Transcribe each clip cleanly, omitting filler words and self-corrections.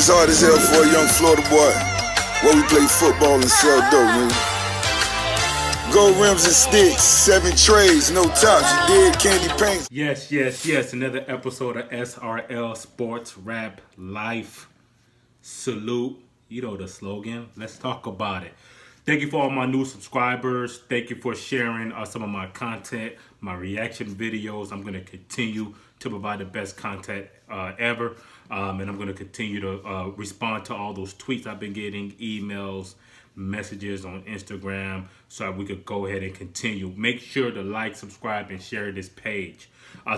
It's hard as hell for a young Florida boy where we play football and sell dope, nigga. Gold rims and sticks, 7 trays, no tops, you did candy paint. Yes. Another episode of SRL Sports Rap Life. Salute. You know the slogan. Let's talk about it. Thank you for all my new subscribers. Thank you for sharing some of my content, my reaction videos. I'm going to continue to provide the best content ever. And I'm going to continue to respond to all those tweets I've been getting, emails, messages on Instagram, so we could go ahead and continue. Make sure to like, subscribe, and share this page.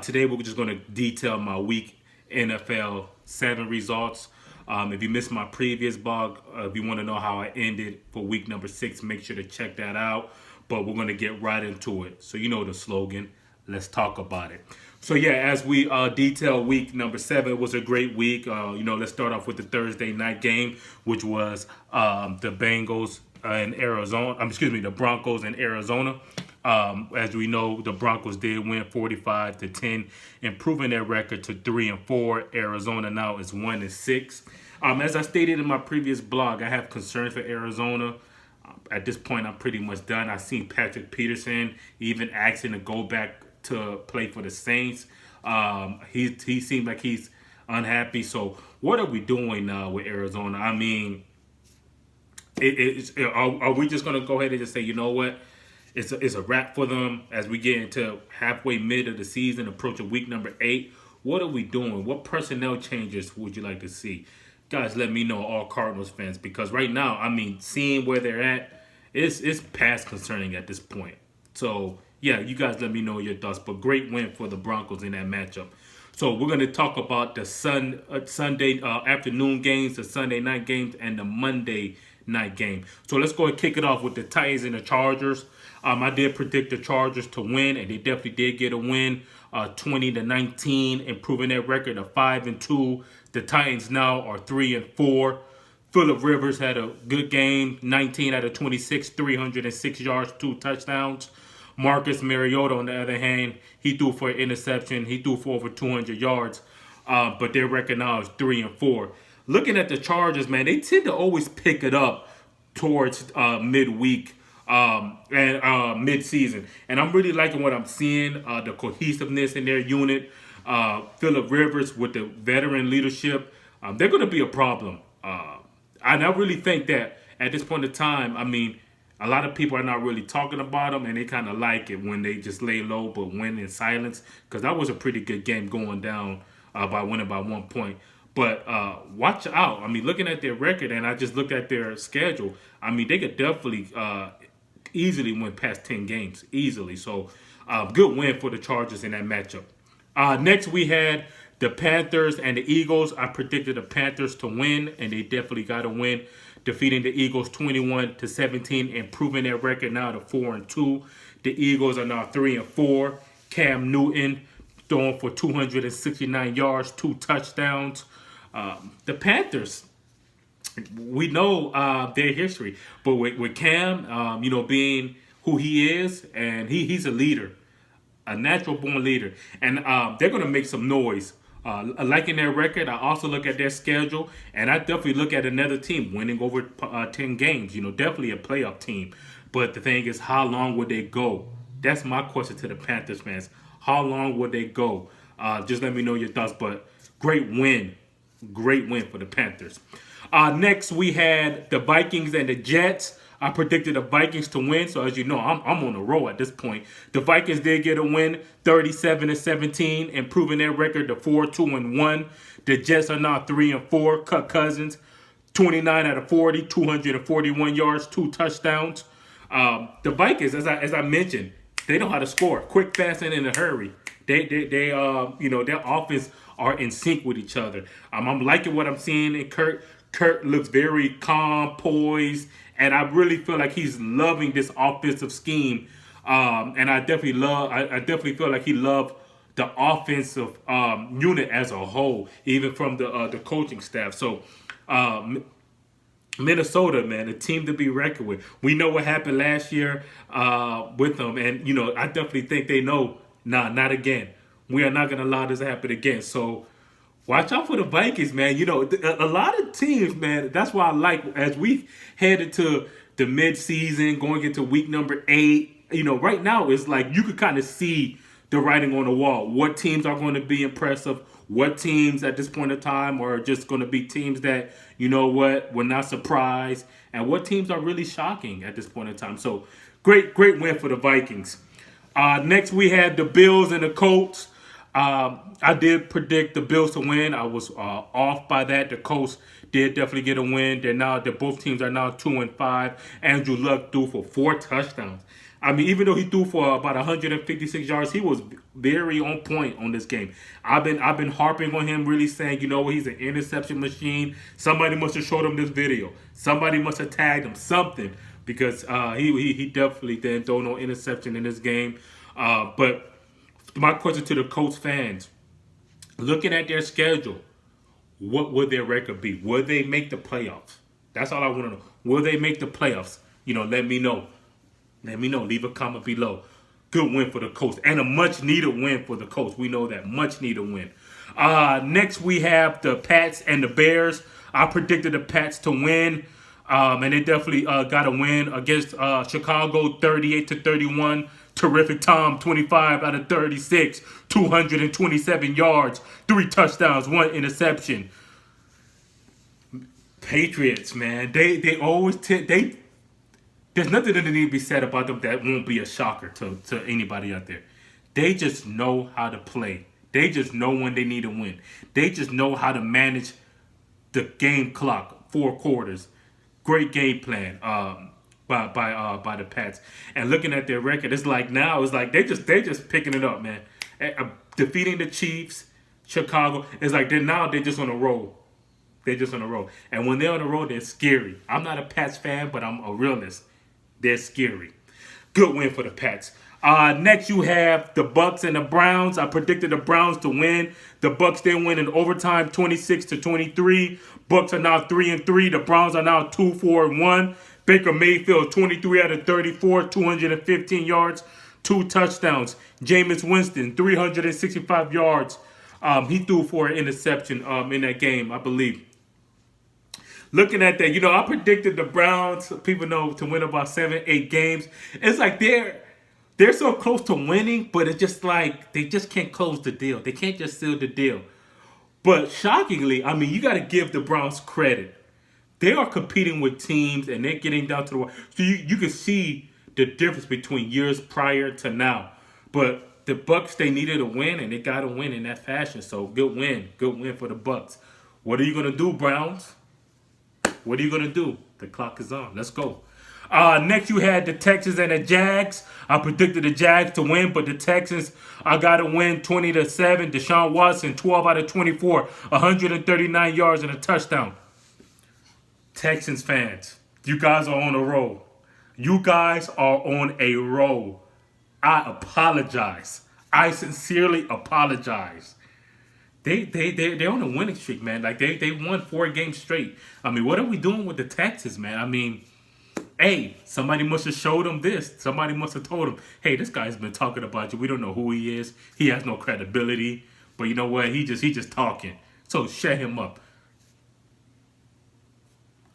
Today we're just going to detail my week NFL 7 results. If you missed my previous blog, if you want to know how I ended for week number 6, make sure to check that out. But we're going to get right into it. So you know the slogan, let's talk about it. So yeah, as we detail week number 7, it was a great week. Let's start off with the Thursday night game, which was the Bengals in Arizona. The Broncos in Arizona. As we know, the Broncos did win 45-10, improving their record to 3-4. Arizona now is 1-6. As I stated in my previous blog, I have concerns for Arizona. At this point, I'm pretty much done. I've seen Patrick Peterson even asking to go back to play for the Saints. He seemed like he's unhappy. So what are we doing now with Arizona? I mean, are we just going to go ahead and just say, you know what? It's a wrap for them as we get into halfway mid of the season, approaching week number 8. What are we doing? What personnel changes would you like to see? Guys, let me know, all Cardinals fans, because right now, I mean, seeing where they're at, it's past concerning at this point. So, yeah, you guys let me know your thoughts, but great win for the Broncos in that matchup. So we're going to talk about the Sunday afternoon games, the Sunday night games, and the Monday night game. So let's go and kick it off with the Titans and the Chargers. I did predict the Chargers to win, and they definitely did get a win, 20-19, improving their record to 5-2. The Titans now are 3-4. Phillip Rivers had a good game, 19 out of 26, 306 yards, 2 touchdowns. Marcus Mariota, on the other hand, he threw for an interception. He threw for over 200 yards, but their record now is 3-4. Looking at the Chargers, man, they tend to always pick it up towards midweek and mid-season. And I'm really liking what I'm seeing, the cohesiveness in their unit. Phillip Rivers with the veteran leadership, they're going to be a problem. And I really think that at this point in time, I mean, a lot of people are not really talking about them, and they kind of like it when they just lay low but win in silence, because that was a pretty good game going down by winning by 1 point. But watch out. I mean, looking at their record, and I just looked at their schedule, I mean, they could definitely easily win past 10 games, easily. So, good win for the Chargers in that matchup. Next, we had the Panthers and the Eagles. I predicted the Panthers to win, and they definitely got a win, defeating the Eagles 21-17, improving their record now to 4-2. The Eagles are now 3-4. Cam Newton throwing for 269 yards, 2 touchdowns. The Panthers, we know their history, but with Cam, being who he is, and he's a leader, a natural-born leader, and they're going to make some noise. Liking their record, I also look at their schedule, and I definitely look at another team winning over 10 games. Definitely a playoff team. But the thing is, how long would they go? That's my question to the Panthers fans. How long would they go? Just let me know your thoughts. But great win for the Panthers. Next, we had the Vikings and the Jets. I predicted the Vikings to win, so as you know, I'm on a roll at this point. The Vikings did get a win, 37-17, improving their record to 4-2-1. The Jets are now 3-4. Kirk Cousins, 29 out of 40, 241 yards, 2 touchdowns. The Vikings, as I mentioned, they know how to score, quick, fast, and in a hurry. Their offense are in sync with each other. I'm liking what I'm seeing in Kirk. Kirk looks very calm, poised, and I really feel like he's loving this offensive scheme. And I definitely feel like he loved the offensive unit as a whole, even from the coaching staff. So Minnesota, man, a team to be reckoned with. We know what happened last year with them, and I definitely think they know, not again. We are not going to allow this to happen again. So Watch out for the Vikings, man. You know, a lot of teams, man. That's why I like as we head into the mid-season, going into week number 8. You know, right now it's like you could kind of see the writing on the wall. What teams are going to be impressive? What teams at this point in time are just going to be teams that, you know what, we're not surprised, and what teams are really shocking at this point in time. So great win for the Vikings. Next, we had the Bills and the Colts. I did predict the Bills to win. I was off by that. The Colts did definitely get a win. They're both teams are now 2-5. Andrew Luck threw for 4 touchdowns. I mean, even though he threw for about 156 yards, he was very on point on this game. I've been harping on him, really saying, you know what, he's an interception machine. Somebody must have showed him this video. Somebody must have tagged him something, because he definitely didn't throw no interception in this game. But my question to the Colts fans, looking at their schedule, what would their record be? Will they make the playoffs? That's all I want to know. Will they make the playoffs? You know, let me know. Let me know. Leave a comment below. Good win for the Colts. And a much-needed win for the Colts. We know that. Much-needed win. Next, we have the Pats and the Bears. I predicted the Pats to win. And they definitely got a win against Chicago, 38-31. Terrific Tom, 25 out of 36. 227 yards. 3 touchdowns, 1 interception. Patriots, man. They always... There's nothing that need to be said about them that won't be a shocker to anybody out there. They just know how to play. They just know when they need to win. They just know how to manage the game clock, 4 quarters. Great game plan by the Pats. And looking at their record, it's like they're just picking it up, man. Defeating the Chiefs, Chicago. It's like they're just on a roll. They're just on a roll. And when they're on the roll, they're scary. I'm not a Pats fan, but I'm a realist. They're scary. Good win for the Pats. Next, you have the Bucks and the Browns. I predicted the Browns to win. The Bucks didn't win in overtime, 26-23. Bucks are now 3-3. The Browns are now 2-4-1. Baker Mayfield, 23 out of 34, 215 yards, 2 touchdowns. Jameis Winston, 365 yards. He threw for an interception in that game, I believe. Looking at that, you know, I predicted the Browns, people know, to win about 7-8 games. It's like they're so close to winning, but it's just like they just can't close the deal. They can't just seal the deal. But shockingly, I mean, you got to give the Browns credit. They are competing with teams, and they're getting down to the wire. So you can see the difference between years prior to now. But the Bucks, they needed a win, and they got to win in that fashion. So good win for the Bucks. What are you going to do, Browns? What are you going to do? The clock is on. Let's go. Next, you had the Texans and the Jags. I predicted the Jags to win, but the Texans, I got to win 20-7. Deshaun Watson, 12 out of 24, 139 yards and a touchdown. Texans fans, you guys are on a roll. You guys are on a roll. I apologize. I sincerely apologize. They're on a winning streak, man. Like they won 4 games straight. I mean, what are we doing with the Texans, man? I mean, hey, somebody must have showed them this. Somebody must have told them, hey, this guy's been talking about you. We don't know who he is. He has no credibility. But you know what? He just talking. So shut him up.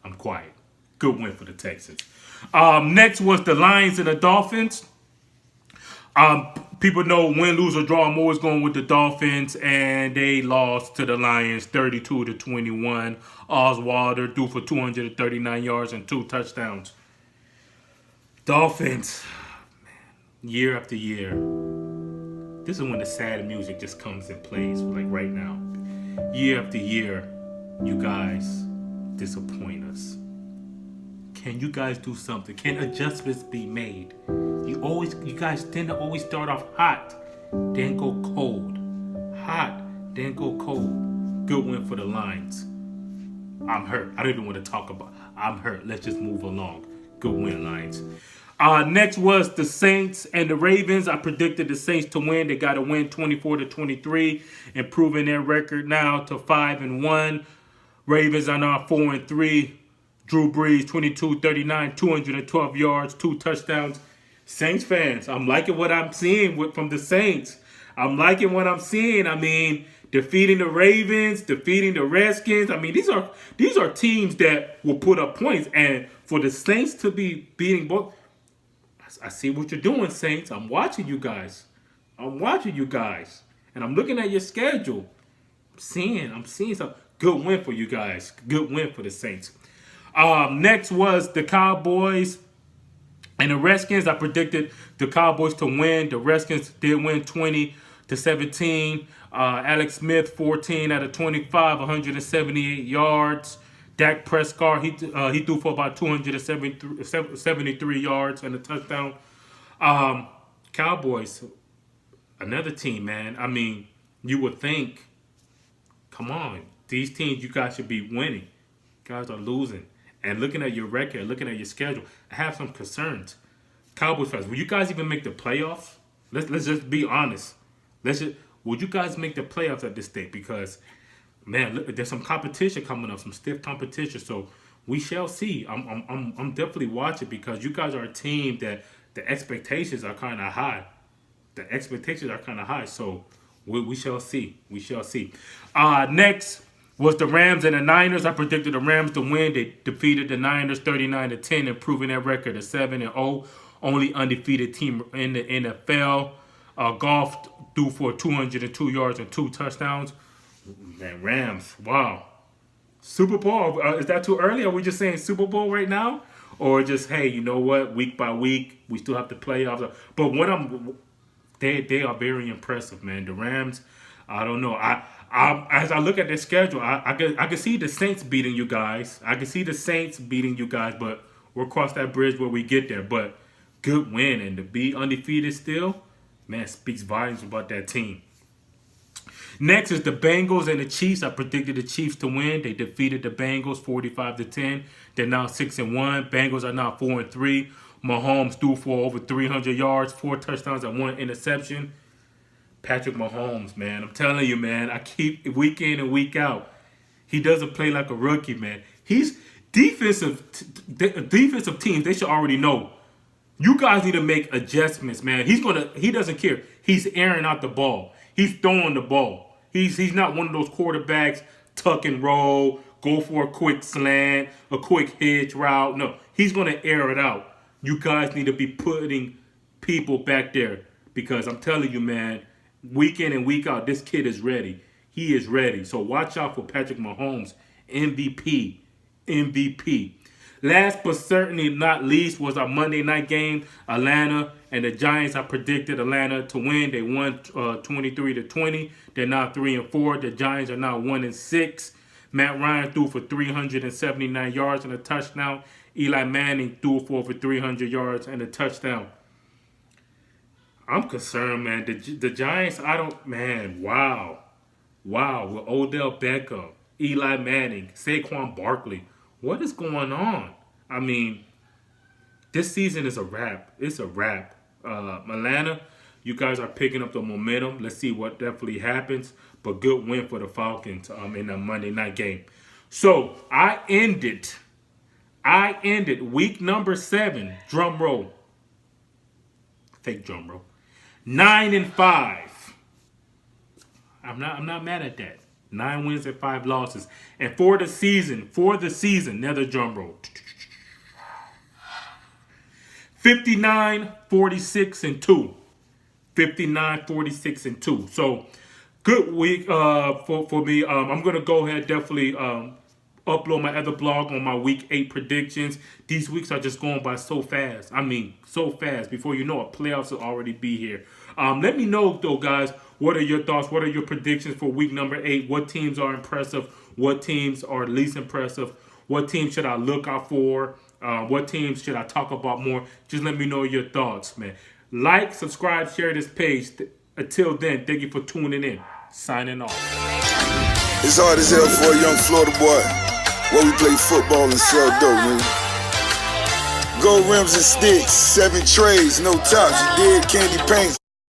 I'm quiet. Good win for the Texans. Next was the Lions and the Dolphins. People know win, lose, or draw. I'm always going with the Dolphins, and they lost to the Lions 32-21. Osweiler threw for 239 yards and 2 touchdowns. Dolphins, man, year after year. This is when the sad music just comes and plays, like right now. Year after year, you guys disappoint us. Can you guys do something? Can adjustments be made? You guys tend to always start off hot, then go cold. Hot, then go cold. Good win for the Lions. I'm hurt. I don't even want to talk about it. I'm hurt. Let's just move along. Good win, Lions. Next was the Saints and the Ravens. I predicted the Saints to win. They got to win 24-23, improving their record now to 5-1. Ravens are now 4-3. Drew Brees, 22-39, 212 yards, 2 touchdowns. Saints fans, I'm liking what I'm seeing from the Saints. I'm liking what I'm seeing. I mean, defeating the Ravens, defeating the Redskins. I mean, these are teams that will put up points. And for the Saints to be beating both, I see what you're doing, Saints. I'm watching you guys. And I'm looking at your schedule. I'm seeing some good win for you guys. Good win for the Saints. Next was the Cowboys and the Redskins. I predicted the Cowboys to win. The Redskins did win 20-17. Alex Smith, 14 out of 25, 178 yards. Dak Prescott, he threw for about 273 yards and a touchdown. Cowboys, another team, man. I mean, you would think, come on, these teams, you guys should be winning. You guys are losing. And looking at your record, looking at your schedule, I have some concerns. Cowboys fans, will you guys even make the playoffs? Let's just be honest. Would you guys make the playoffs at this stage? Because, man, look, there's some competition coming up, some stiff competition. So we shall see. I'm definitely watching because you guys are a team that the expectations are kind of high. So we shall see. Next was the Rams and the Niners. I predicted the Rams to win. They defeated the Niners 39-10, improving their record to 7-0. Only undefeated team in the NFL. Goff threw for 202 yards and 2 touchdowns. Man, Rams, wow. Super Bowl, is that too early? Are we just saying Super Bowl right now? Or just, hey, you know what? Week by week, we still have to play off. But they are very impressive, man. The Rams, I don't know. As I look at their schedule, I can see the Saints beating you guys. But we'll cross that bridge where we get there. But good win, and to be undefeated still, man, speaks volumes about that team. Next is the Bengals and the Chiefs. I predicted the Chiefs to win. They defeated the Bengals 45-10. They're now 6-1. Bengals are now 4-3. Mahomes threw for over 300 yards, 4 touchdowns, and 1 interception. Patrick Mahomes, man, I'm telling you, man, I keep week in and week out. He doesn't play like a rookie, man. He's defensive teams. They should already know. You guys need to make adjustments, man. He doesn't care. He's airing out the ball. He's throwing the ball. He's not one of those quarterbacks, tuck and roll, go for a quick slant, a quick hitch route. No, he's going to air it out. You guys need to be putting people back there because I'm telling you, man, week in and week out, this kid is ready. He is ready. So watch out for Patrick Mahomes, MVP. Last but certainly not least was our Monday night game, Atlanta and the Giants. I predicted Atlanta to win. They won 23-20. They're now 3-4. The Giants are now 1-6. Matt Ryan threw for 379 yards and a touchdown. Eli Manning threw for over 300 yards and a touchdown. I'm concerned, man. The Giants, wow. With Odell Beckham, Eli Manning, Saquon Barkley. What is going on? I mean, this season is a wrap. It's a wrap. Atlanta, you guys are picking up the momentum. Let's see what definitely happens. But good win for the Falcons in the Monday night game. So I ended week number 7. Drum roll. Fake drum roll. 9-5. I'm not mad at that. 9 wins and 5 losses. And for the season, another drum roll. 59-46-2. 59-46-2. So good week for me. I'm gonna go ahead definitely upload my other blog on my week 8 predictions. These weeks are just going by so fast. I mean, so fast. Before you know it, playoffs will already be here. Let me know though, guys. What are your thoughts? What are your predictions for week number 8? What teams are impressive? What teams are least impressive? What teams should I look out for? What teams should I talk about more? Just let me know your thoughts, man. Like, subscribe, share this page. Until then, thank you for tuning in. Signing off. It's hard as hell for a young Florida boy where we play football and sell dope, man. Gold rims and sticks, 7 trays, no tops, you did, candy paint.